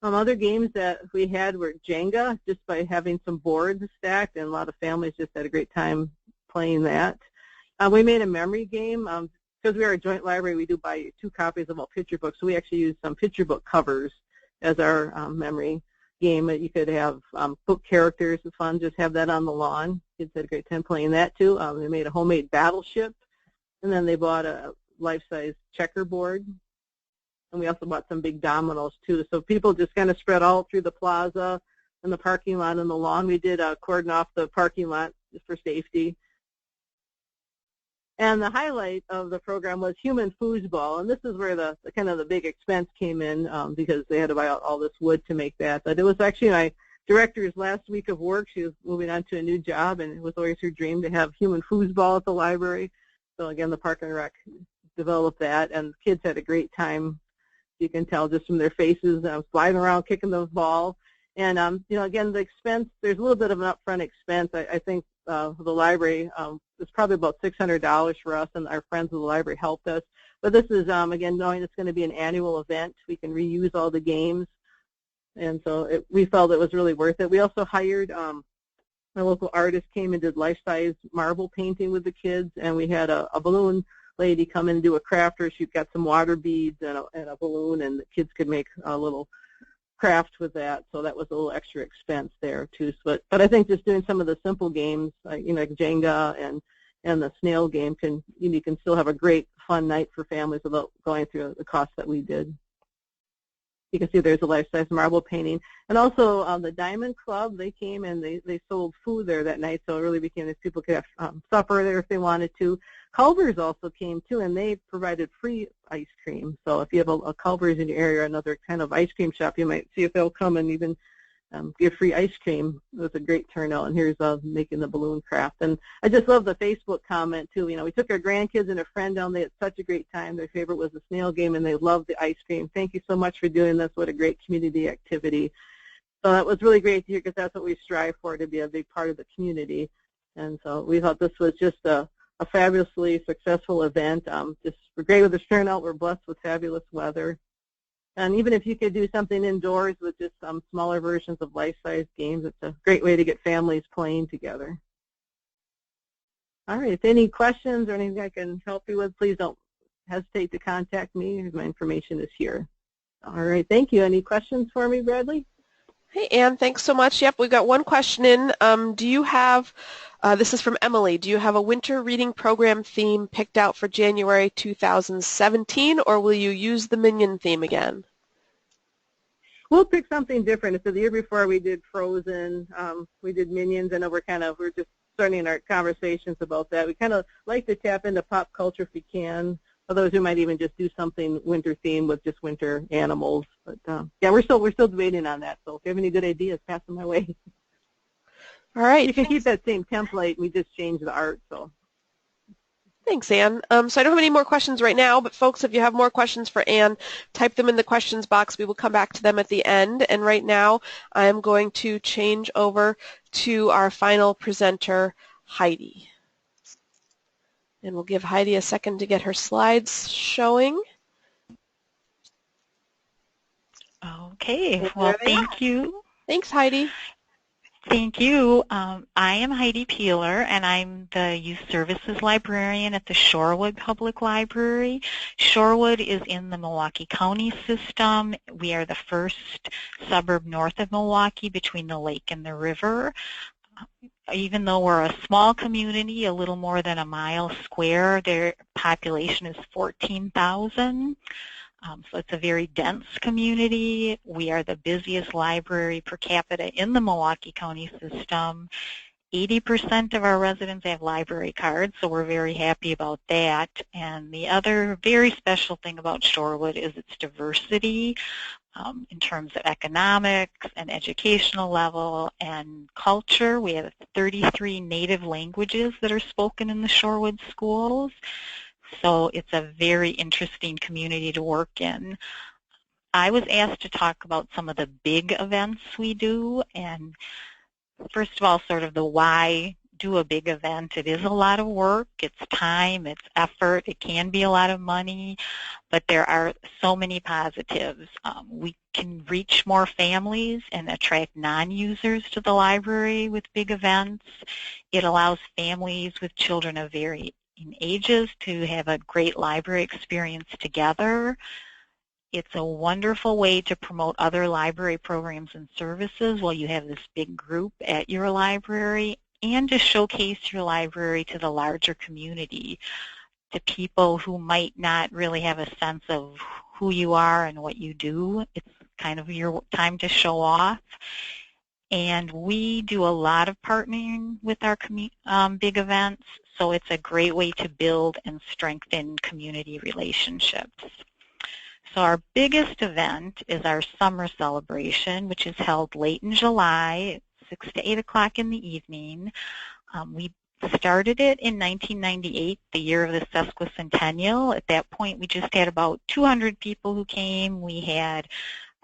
Other games that we had were Jenga, just by having some boards stacked, and a lot of families just had a great time playing that. We made a memory game. Because we are a joint library, we do buy 2 copies of all picture books, so we actually used some picture book covers as our memory game. You could have book characters. It's fun. Just have that on the lawn. Kids had a great time playing that, too. They made a homemade battleship, and then they bought a life-size checkerboard. And we also bought some big dominoes, too. So people just kind of spread all through the plaza and the parking lot and the lawn. We did cordon off the parking lot just for safety. And the highlight of the program was human foosball, and this is where the kind of the big expense came in because they had to buy all this wood to make that. But it was actually my director's last week of work. She was moving on to a new job, and it was always her dream to have human foosball at the library. So again, the Park and Rec developed that, and kids had a great time. You can tell just from their faces, sliding around, kicking the ball. And again, the expense, there's a little bit of an upfront expense. I think the library it's probably about $600 for us, and our friends of the library helped us. But this is, again, knowing it's going to be an annual event. We can reuse all the games, and so we felt it was really worth it. We also hired a local artist came and did life-size marble painting with the kids, and we had a balloon lady come in and do a craft where she got some water beads and a balloon, and the kids could make a little craft with that, so that was a little extra expense there too. But I think just doing some of the simple games, like Jenga and the snail game, you can still have a great fun night for families without going through the cost that we did. You can see there's a life-size marble painting. And also the Diamond Club, they came and they sold food there that night, so it really became that people could have supper there if they wanted to. Culver's also came too, and they provided free ice cream. So if you have a Culver's in your area or another kind of ice cream shop, you might see if they'll come and even give free ice cream. It was a great turnout, and here's making the balloon craft. And I just love the Facebook comment, too. You know, we took our grandkids and a friend down. They had such a great time. Their favorite was the snail game, and they loved the ice cream. Thank you so much for doing this. What a great community activity. So that was really great to hear, because that's what we strive for, to be a big part of the community. And so we thought this was just a fabulously successful event. Just we're great with the turnout. We're blessed with fabulous weather. And even if you could do something indoors with just some smaller versions of life-size games, it's a great way to get families playing together. All right, if any questions or anything I can help you with, please don't hesitate to contact me. My information is here. All right, thank you. Any questions for me, Bradley? Hey, Ann, thanks so much. Yep, we've got one question in. Do you have, this is from Emily, do you have a winter reading program theme picked out for January 2017, or will you use the Minion theme again? We'll pick something different. So the year before we did Frozen, we did Minions. I know we're just starting our conversations about that. We kind of like to tap into pop culture if we can. Others who might even just do something winter themed with just winter animals. But yeah, we're still debating on that. So if you have any good ideas, pass them my way. All right. You can keep that same template. We just change the art. So. Thanks, Ann. So I don't have any more questions right now, but folks, if you have more questions for Ann, type them in the questions box. We will come back to them at the end. And right now, I'm going to change over to our final presenter, Heidi. And we'll give Heidi a second to get her slides showing. Okay, well, thank you. Thanks, Heidi. Thank you. I am Heidi Peeler, and I'm the Youth Services Librarian at the Shorewood Public Library. Shorewood is in the Milwaukee County system. We are the first suburb north of Milwaukee between the lake and the river. Even though we're a small community, a little more than a mile square, their population is 14,000. So it's a very dense community. We are the busiest library per capita in the Milwaukee County system. 80% of our residents have library cards, so we're very happy about that. And the other very special thing about Shorewood is its diversity in terms of economics and educational level and culture. We have 33 native languages that are spoken in the Shorewood schools. So it's a very interesting community to work in. I was asked to talk about some of the big events we do, and first of all, sort of the why do a big event. It is a lot of work, it's time, it's effort, it can be a lot of money, but there are so many positives. We can reach more families and attract non-users to the library with big events. It allows families with children of varying ages to have a great library experience together. It's a wonderful way to promote other library programs and services while you have this big group at your library, and to showcase your library to the larger community, to people who might not really have a sense of who you are and what you do. It's kind of your time to show off. And we do a lot of partnering with our big events, so it's a great way to build and strengthen community relationships. So our biggest event is our summer celebration, which is held late in July, 6 to 8 o'clock in the evening. We started it in 1998, the year of the sesquicentennial. At that point, we just had about 200 people who came. We had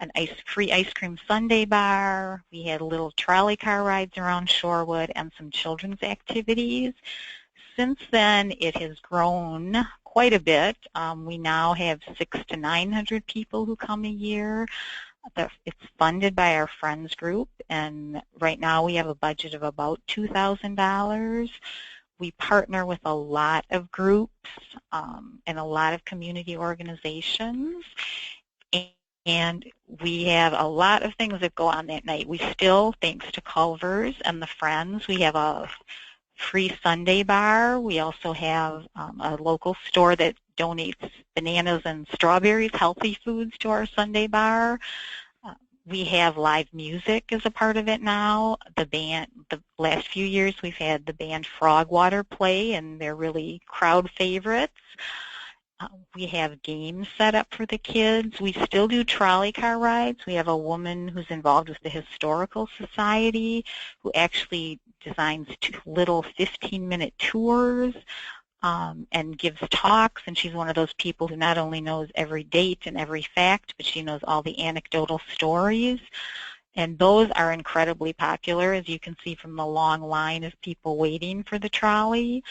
an free ice cream sundae bar. We had little trolley car rides around Shorewood and some children's activities. Since then, it has grown quite a bit. We now have 600 to 900 people who come a year. It's funded by our Friends group, and right now we have a budget of about $2,000. We partner with a lot of groups and a lot of community organizations. And we have a lot of things that go on that night. We still, thanks to Culver's and the Friends, we have a free Sunday bar. We also have a local store that donates bananas and strawberries, healthy foods, to our Sunday bar. We have live music as a part of it now. The last few years we've had the band Frogwater play, and they're really crowd favorites. We have games set up for the kids. We still do trolley car rides. We have a woman who's involved with the Historical Society who actually designs little 15-minute tours and gives talks, and she's one of those people who not only knows every date and every fact, but she knows all the anecdotal stories. And those are incredibly popular, as you can see from the long line of people waiting for the trolley.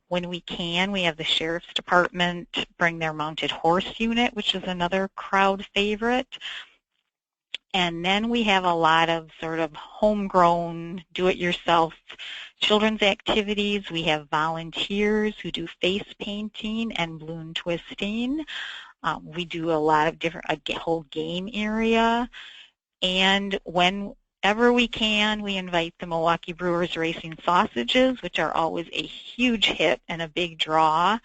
When we can, we have the Sheriff's Department bring their mounted horse unit, which is another crowd favorite. And then we have a lot of sort of homegrown, do-it-yourself children's activities. We have volunteers who do face painting and balloon twisting. We do a lot of different, a whole game area. And whenever we can, we invite the Milwaukee Brewers Racing Sausages, which are always a huge hit and a big draw.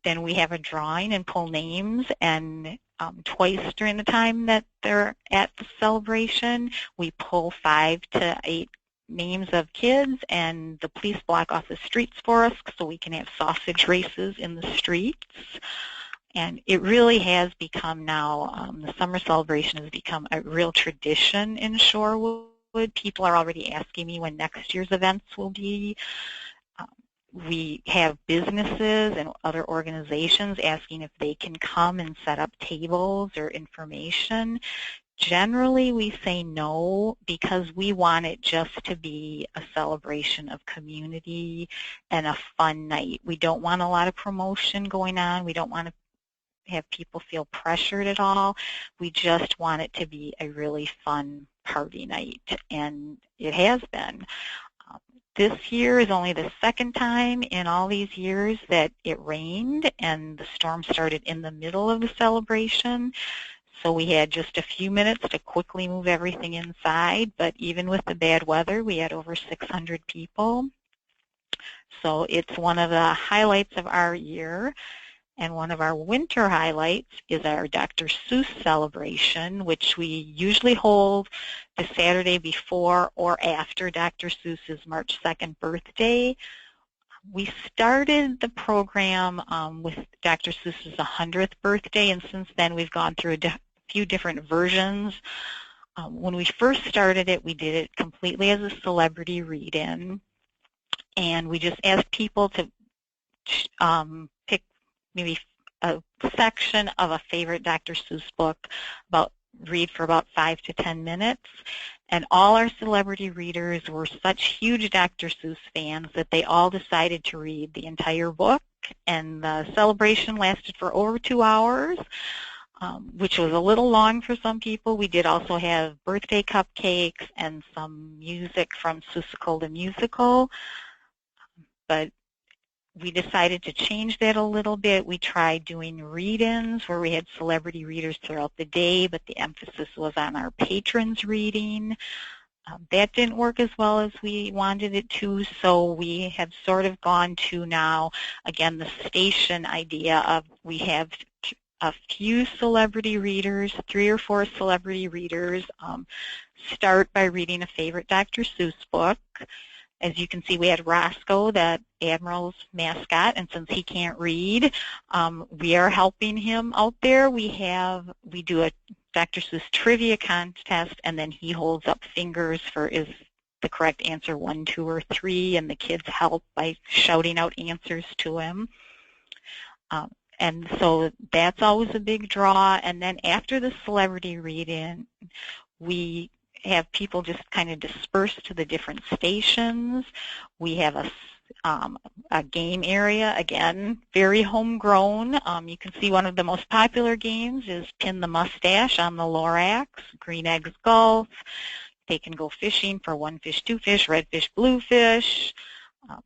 Then we have a drawing and pull names, and twice during the time that they're at the celebration, we pull 5 to 8 names of kids, and the police block off the streets for us so we can have sausage races in the streets. And it really has become now, the summer celebration has become a real tradition in Shorewood. People are already asking me when next year's events will be. We have businesses and other organizations asking if they can come and set up tables or information. Generally, we say no because we want it just to be a celebration of community and a fun night. We don't want a lot of promotion going on. We don't want to have people feel pressured at all. We just want it to be a really fun party night, and it has been. This year is only the second time in all these years that it rained, and the storm started in the middle of the celebration. So we had just a few minutes to quickly move everything inside, but even with the bad weather, we had over 600 people. So it's one of the highlights of our year. And one of our winter highlights is our Dr. Seuss celebration, which we usually hold the Saturday before or after Dr. Seuss's March 2nd birthday. We started the program with Dr. Seuss's 100th birthday, and since then we've gone through a few different versions. When we first started it, we did it completely as a celebrity read-in, and we just asked people to pick maybe a section of a favorite Dr. Seuss book, read for about 5 to 10 minutes. And all our celebrity readers were such huge Dr. Seuss fans that they all decided to read the entire book. And the celebration lasted for over 2 hours, which was a little long for some people. We did also have birthday cupcakes and some music from Seussical the Musical. But we decided to change that a little bit. We tried doing read-ins where we had celebrity readers throughout the day, but the emphasis was on our patrons reading. That didn't work as well as we wanted it to, so we have sort of gone to now, again, the station idea of we have a few celebrity readers, 3 or 4 celebrity readers, start by reading a favorite Dr. Seuss book. As you can see, we had Roscoe, that Admiral's mascot, and since he can't read, we are helping him out there. We do a Dr. Seuss trivia contest, and then he holds up fingers for is the correct answer 1, 2, or 3, and the kids help by shouting out answers to him. And so that's always a big draw. And then after the celebrity read-in, we have people just kind of disperse to the different stations. We have a game area, again, very homegrown. You can see one of the most popular games is Pin the Mustache on the Lorax, Green Eggs Golf. They can go fishing for 1 fish, 2 fish, red fish, blue fish.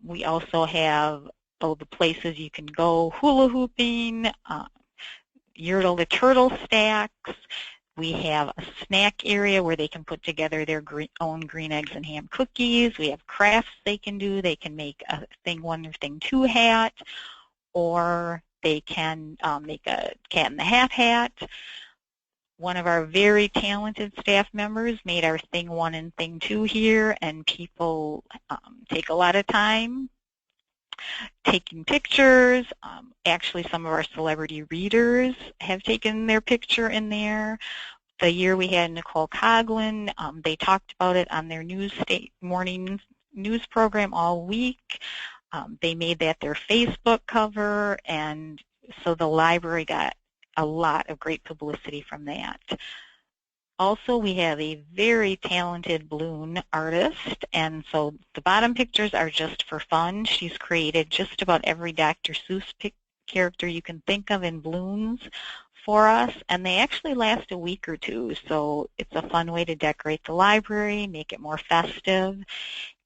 We also have the places you can go hula hooping, Yertle the Turtle Stacks. We have a snack area where they can put together their own green eggs and ham cookies. We have crafts they can do. They can make a Thing 1 or Thing 2 hat, or they can make a Cat in the Hat hat. One of our very talented staff members made our Thing 1 and Thing 2 here, and people take a lot of time taking pictures. Actually, some of our celebrity readers have taken their picture in there. The year we had Nicole Coughlin, they talked about it on their morning news program all week. They made that their Facebook cover, and so the library got a lot of great publicity from that. Also, we have a very talented balloon artist, and so the bottom pictures are just for fun. She's created just about every Dr. Seuss character you can think of in balloons for us, and they actually last a week or two, so it's a fun way to decorate the library, make it more festive,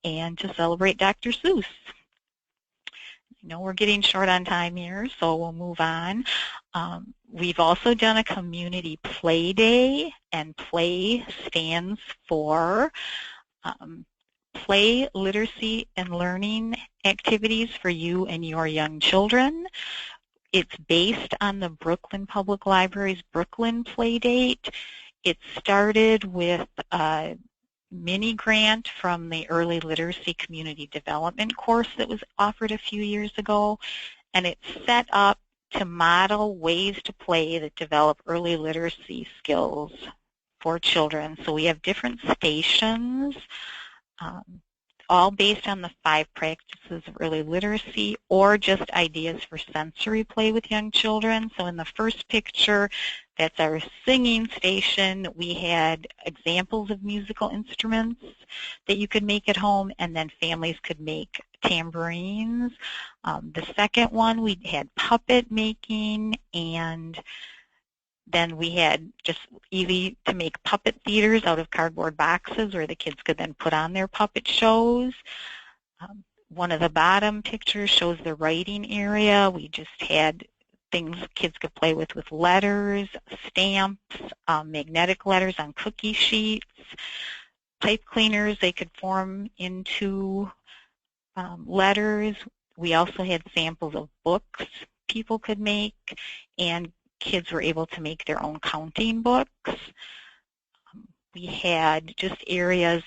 and to celebrate Dr. Seuss. I know we're getting short on time here, so we'll move on. We've also done a community play day, and play stands for play, literacy, and learning activities for you and your young children. It's based on the Brooklyn Public Library's Brooklyn Play Date. It started with a mini grant from the Early Literacy Community Development course that was offered a few years ago, and it's set up to model ways to play that develop early literacy skills for children. So we have different stations, all based on the 5 practices of early literacy or just ideas for sensory play with young children. So in the first picture, that's our singing station. We had examples of musical instruments that you could make at home, and then families could make tambourines. The second one, we had puppet making, and then we had just easy to make puppet theaters out of cardboard boxes where the kids could then put on their puppet shows. One of the bottom pictures shows the writing area. We just had things kids could play with letters, stamps, magnetic letters on cookie sheets, pipe cleaners they could form into letters. We also had samples of books people could make, and kids were able to make their own counting books. We had just areas,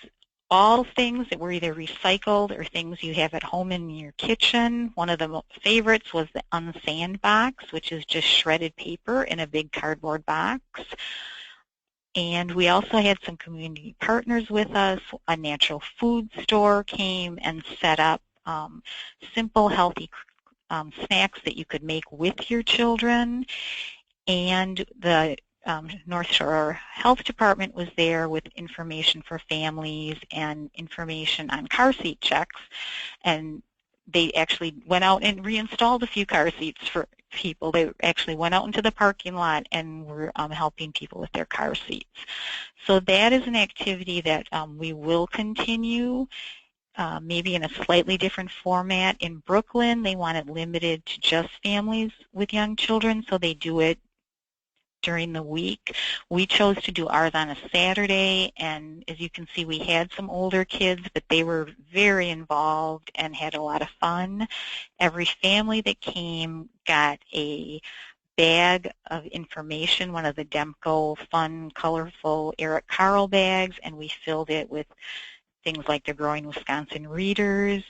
all things that were either recycled or things you have at home in your kitchen. One of the favorites was the unsand box, which is just shredded paper in a big cardboard box. And we also had some community partners with us. A natural food store came and set up simple, healthy snacks that you could make with your children. And the North Shore Health Department was there with information for families and information on car seat checks. And they actually went out and reinstalled a few car seats for people. They actually went out into the parking lot and were helping people with their car seats. So that is an activity that we will continue, maybe in a slightly different format. In Brooklyn, they want it limited to just families with young children, so they do it during the week. We chose to do ours on a Saturday, and as you can see, we had some older kids, but they were very involved and had a lot of fun. Every family that came got a bag of information, one of the Demco fun, colorful Eric Carle bags, and we filled it with things like the Growing Wisconsin Readers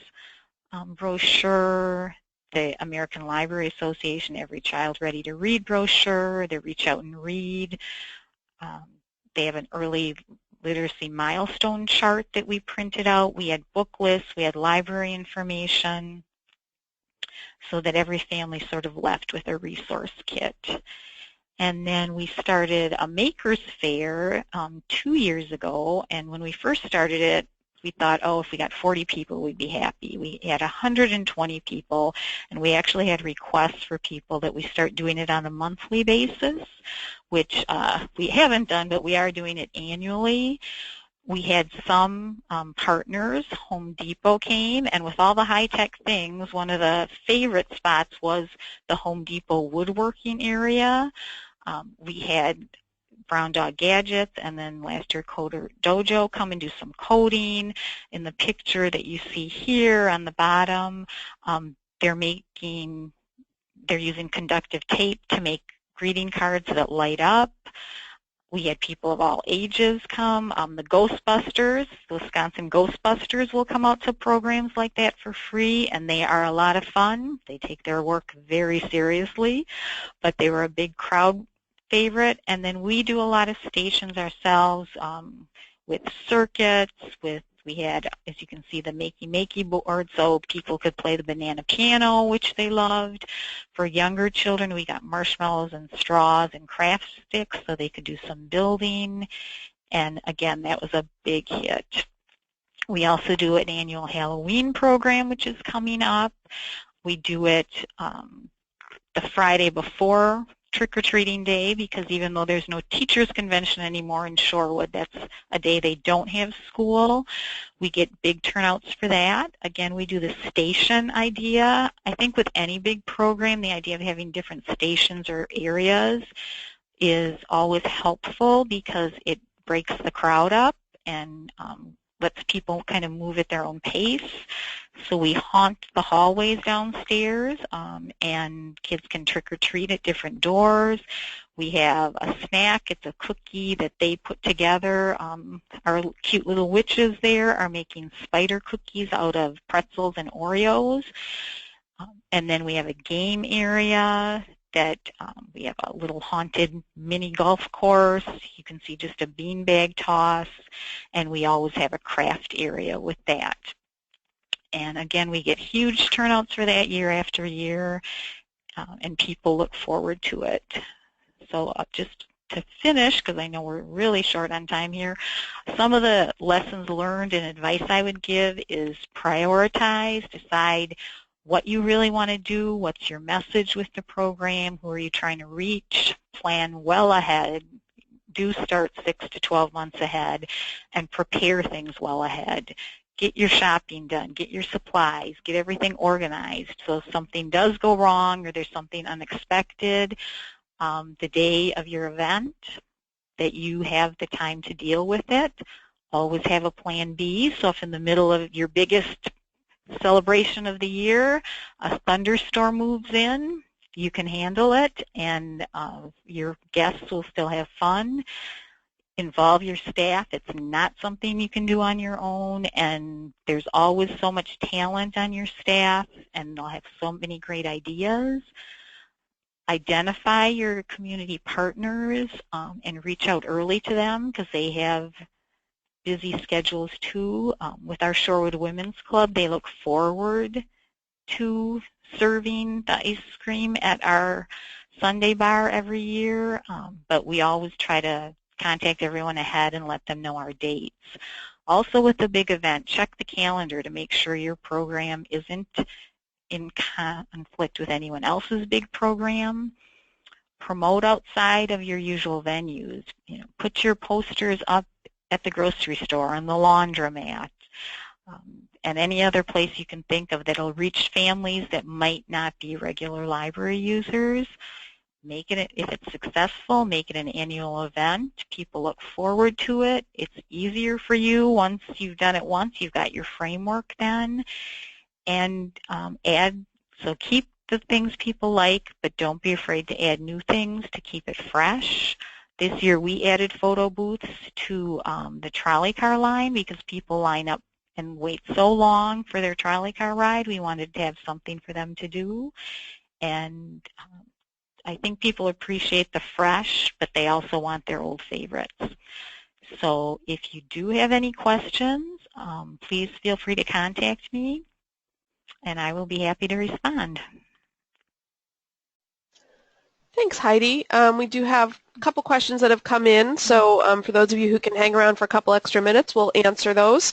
brochure, the American Library Association Every Child Ready to Read brochure, the Reach Out and Read. They have an early literacy milestone chart that we printed out. We had book lists, we had library information, so that every family sort of left with a resource kit. And then we started a Makers Fair 2 years ago, and when we first started it, we thought, oh, if we got 40 people, we'd be happy. We had 120 people, and we actually had requests for people that we start doing it on a monthly basis, which we haven't done, but we are doing it annually. We had some partners. Home Depot came, and with all the high-tech things, one of the favorite spots was the Home Depot woodworking area. We had Brown Dog Gadgets, and then last year Coder Dojo come and do some coding. In the picture that you see here on the bottom, they're using conductive tape to make greeting cards that light up. We had people of all ages come. The Ghostbusters, the Wisconsin Ghostbusters will come out to programs like that for free, and they are a lot of fun. They take their work very seriously, but they were a big crowd favorite. And then we do a lot of stations ourselves with circuits, we had, as you can see, the Makey board, so people could play the banana piano, which they loved. For younger children, we got marshmallows and straws and craft sticks, so they could do some building. And again, that was a big hit. We also do an annual Halloween program, which is coming up. We do it the Friday before trick-or-treating day, because even though there's no teachers convention anymore in Shorewood, that's a day they don't have school. We get big turnouts for that. Again, we do the station idea. I think with any big program, the idea of having different stations or areas is always helpful because it breaks the crowd up and lets people kind of move at their own pace. So we haunt the hallways downstairs, and kids can trick-or-treat at different doors. We have a snack. It's a cookie that they put together. Our cute little witches there are making spider cookies out of pretzels and Oreos. And then we have a game area that we have a little haunted mini golf course. You can see just a beanbag toss, and we always have a craft area with that. And again, we get huge turnouts for that year after year, and people look forward to it. So just to finish, because I know we're really short on time here, some of the lessons learned and advice I would give is prioritize, decide what you really want to do, what's your message with the program, who are you trying to reach, plan well ahead, do start 6 to 12 months ahead, and prepare things well ahead. Get your shopping done, get your supplies, get everything organized. So if something does go wrong or there's something unexpected, the day of your event, that you have the time to deal with it. Always have a plan B. So if in the middle of your biggest celebration of the year, a thunderstorm moves in, you can handle it, and your guests will still have fun. Involve your staff. It's not something you can do on your own, and there's always so much talent on your staff, and they'll have so many great ideas. Identify your community partners and reach out early to them because they have busy schedules too. With our Shorewood Women's Club, they look forward to serving the ice cream at our Sunday bar every year, but we always try to contact everyone ahead and let them know our dates. Also with the big event, check the calendar to make sure your program isn't in conflict with anyone else's big program. Promote outside of your usual venues. You know, put your posters up at the grocery store, on the laundromat, and any other place you can think of that will reach families that might not be regular library users. Make it, if it's successful, make it an annual event. People look forward to it. It's easier for you once you've done it once. You've got your framework done. And so keep the things people like, but don't be afraid to add new things to keep it fresh. This year we added photo booths to the trolley car line because people line up and wait so long for their trolley car ride. We wanted to have something for them to do. And I think people appreciate the fresh, but they also want their old favorites. So if you do have any questions, please feel free to contact me, and I will be happy to respond. Thanks, Heidi. We do have a couple questions that have come in, so for those of you who can hang around for a couple extra minutes, we'll answer those.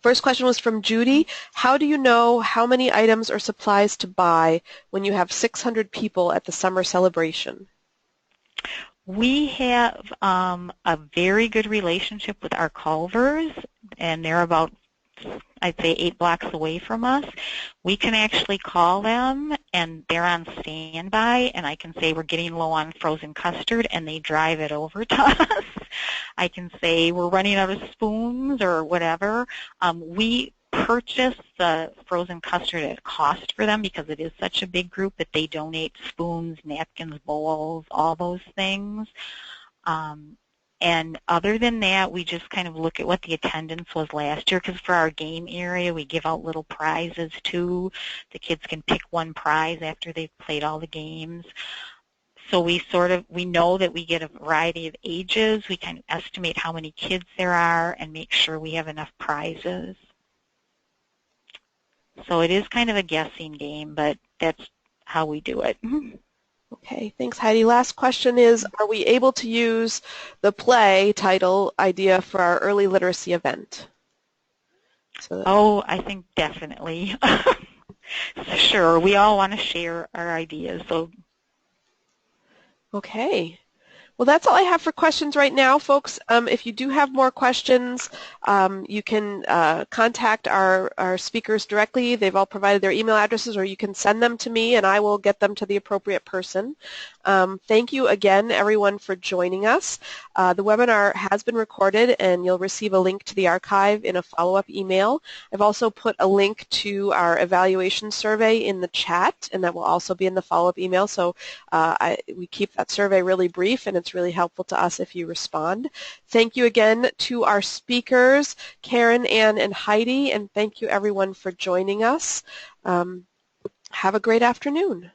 First question was from Judy. How do you know how many items or supplies to buy when you have 600 people at the summer celebration? We have a very good relationship with our Culvers, and they're about, I'd say, 8 blocks away from us. We can actually call them, and they're on standby, and I can say we're getting low on frozen custard, and they drive it over to us. I can say we're running out of spoons or whatever. We purchase the frozen custard at cost for them because it is such a big group that they donate spoons, napkins, bowls, all those things. And other than that, we just kind of look at what the attendance was last year, because for our game area, we give out little prizes too. The kids can pick one prize after they've played all the games. So we know that we get a variety of ages. We kind of estimate how many kids there are and make sure we have enough prizes. So it is kind of a guessing game, but that's how we do it. Okay, thanks, Heidi. Last question is, are we able to use the play title idea for our early literacy event? Oh, I think definitely. Sure, we all want to share our ideas. So. Okay. Well, that's all I have for questions right now, folks. If you do have more questions, you can contact our speakers directly. They've all provided their email addresses, or you can send them to me, and I will get them to the appropriate person. Thank you again, everyone, for joining us. The webinar has been recorded, and you'll receive a link to the archive in a follow-up email. I've also put a link to our evaluation survey in the chat, and that will also be in the follow-up email. So we keep that survey really brief, and it's really helpful to us if you respond. Thank you again to our speakers, Karen, Ann, and Heidi, and thank you everyone for joining us. Have a great afternoon.